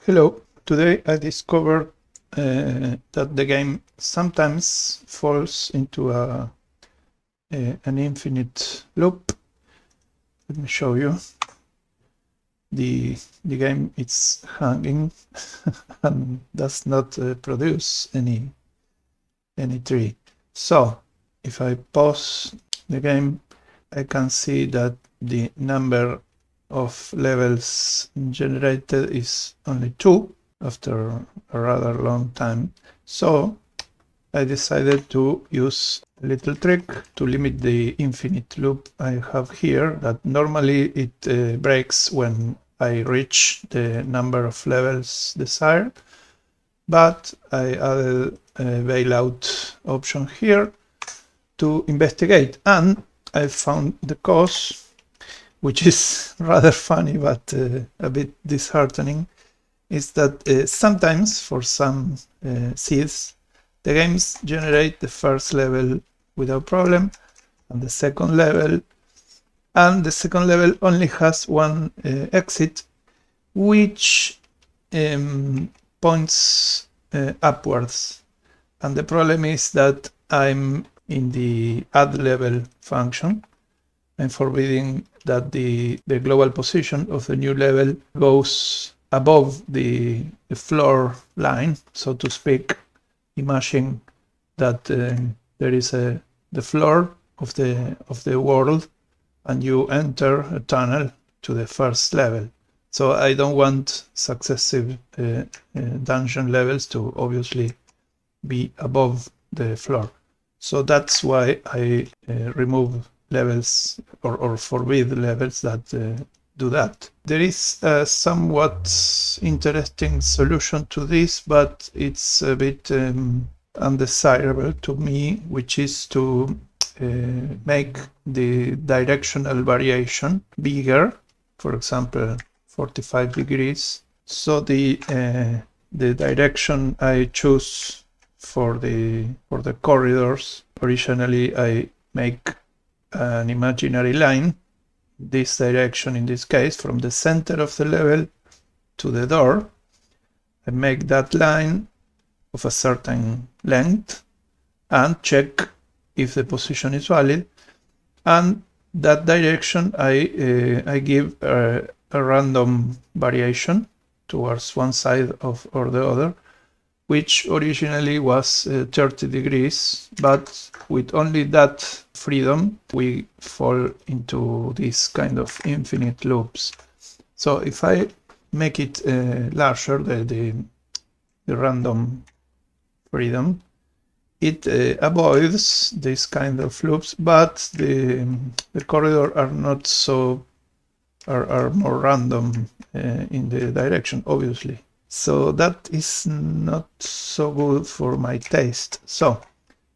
Hello, today I discovered that the game sometimes falls into an infinite loop. Let me show you. The game is hanging and does not produce any tree. So if I pause the game, I can see that the number of levels generated is only 2 after a rather long time. So I decided to use a little trick to limit the infinite loop I have here, that normally it breaks when I reach the number of levels desired, but I added a bailout option here to investigate, and I found the cause, which is rather funny but a bit disheartening, is that sometimes for some seeds the games generate the first level without problem and the second level, and the second level only has one exit, which points upwards. And the problem is that I'm in the add level function. I'm forbidding that the global position of the new level goes above the floor line, so to speak. Imagine that there is the floor of the world, and you enter a tunnel to the first level. So I don't want successive dungeon levels to obviously be above the floor. So that's why I remove levels or forbid levels that do that. There is a somewhat interesting solution to this, but it's a bit undesirable to me, which is to make the directional variation bigger, for example 45 degrees. So the direction I choose for the corridors, originally I make an imaginary line, this direction in this case, from the center of the level to the door. I make that line of a certain length and check if the position is valid, and that direction I give a random variation towards one side or the other, which originally was 30 degrees, but with only that freedom we fall into this kind of infinite loops. So if I make it larger, the random freedom, it avoids this kind of loops, but the corridor are not so are more random in the direction, obviously. So that is not so good for my taste. So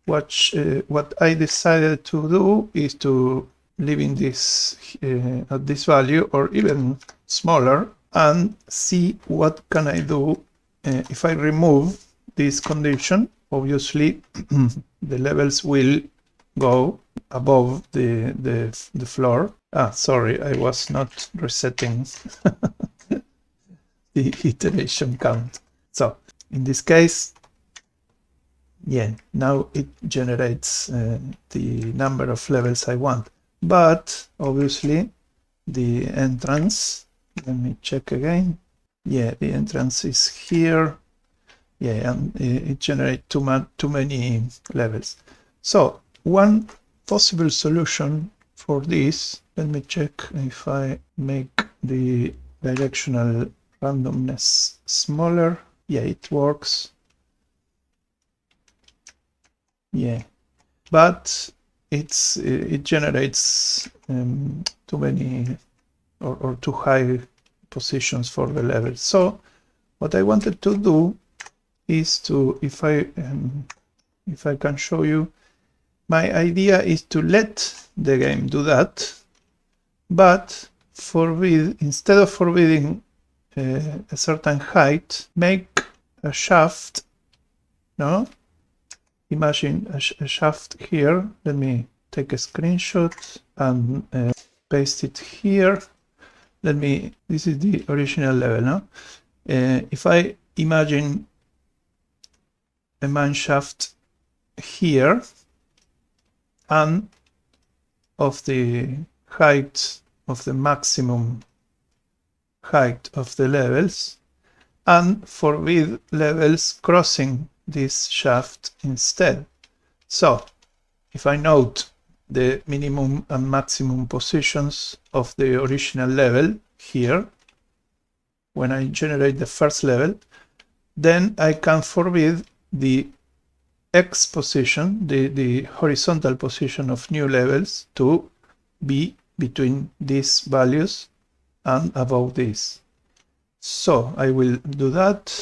what I decided to do is to leave in this at this value or even smaller, and see what can I do if I remove this condition. Obviously the levels will go above the floor. Sorry, I was not resetting the iteration count. So in this case, yeah, now it generates the number of levels I want. But obviously the entrance, let me check again. Yeah, the entrance is here. Yeah, and it generates too many levels. So one possible solution for this, let me check if I make the directional randomness smaller. Yeah, it works. Yeah, but it generates too many or too high positions for the level. So what I wanted to do is to, if I can show you, my idea is to let the game do that, but instead of forbidding a certain height, make a shaft. No, imagine a shaft here. Let me take a screenshot and paste it here. This is the original level, no? If I imagine a mine shaft here and of the height of the maximum height of the levels, and forbid levels crossing this shaft instead. So if I note the minimum and maximum positions of the original level here, when I generate the first level, then I can forbid the X position, the horizontal position of new levels, to be between these values and above this. So I will do that.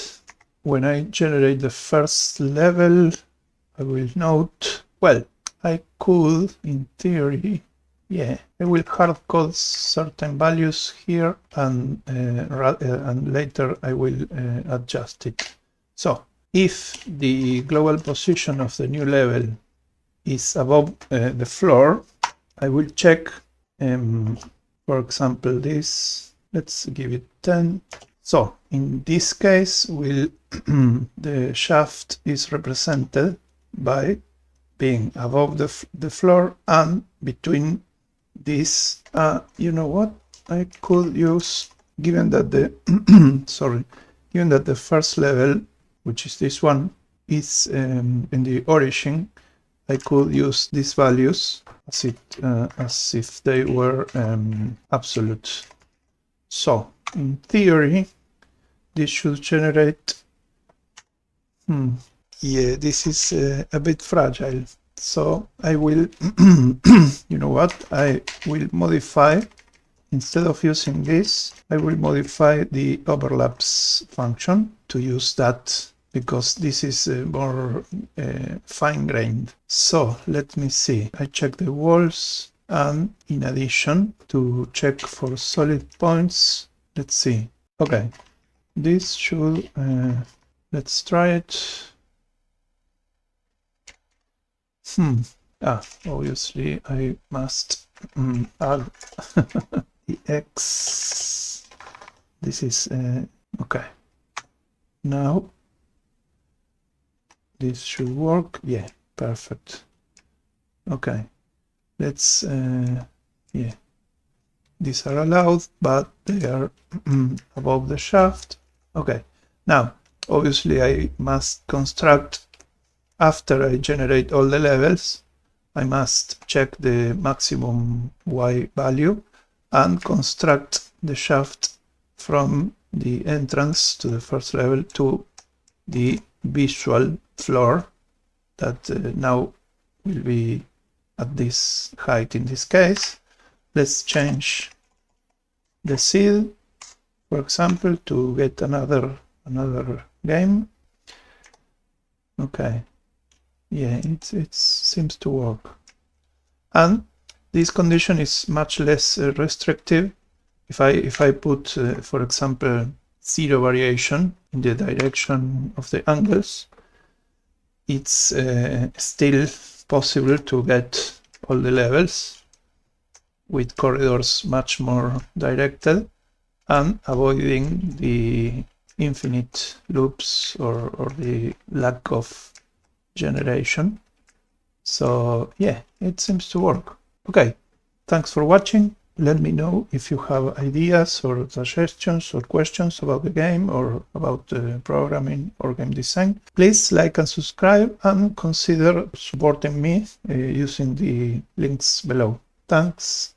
When I generate the first level, I will note, well, I could, in theory, yeah, I will hard code certain values here, and later I will adjust it. So if the global position of the new level is above the floor, I will check, for example, this. Let's give it 10. So in this case, the shaft is represented by being above the floor and between this. You know what? I could use, given that the given that the first level, which is this one, is in the origin, I could use these values as if they were absolute. So in theory, this should generate. Yeah, this is a bit fragile. So I will, you know what? I will modify, instead of using this, I will modify the overlaps function to use that, because this is more fine-grained. So let me see. I check the walls, and in addition, to check for solid points, let's see. Okay, this should, let's try it. Obviously I must add the X. This is okay. Now this should work. Yeah, perfect. Okay, let's yeah, these are allowed, but they are above the shaft. Okay, now obviously I must construct, after I generate all the levels, I must check the maximum Y value and construct the shaft from the entrance to the first level to the visual floor that now will be at this height in this case. Let's change the seed, for example, to get another game. Okay. Yeah, it seems to work. And this condition is much less restrictive. If I put, for example, 0 variation in the direction of the angles, it's still possible to get all the levels with corridors much more directed and avoiding the infinite loops or the lack of generation. So yeah, it seems to work. Okay, thanks for watching. Let me know if you have ideas or suggestions or questions about the game or about programming or game design. Please like and subscribe, and consider supporting me using the links below. Thanks.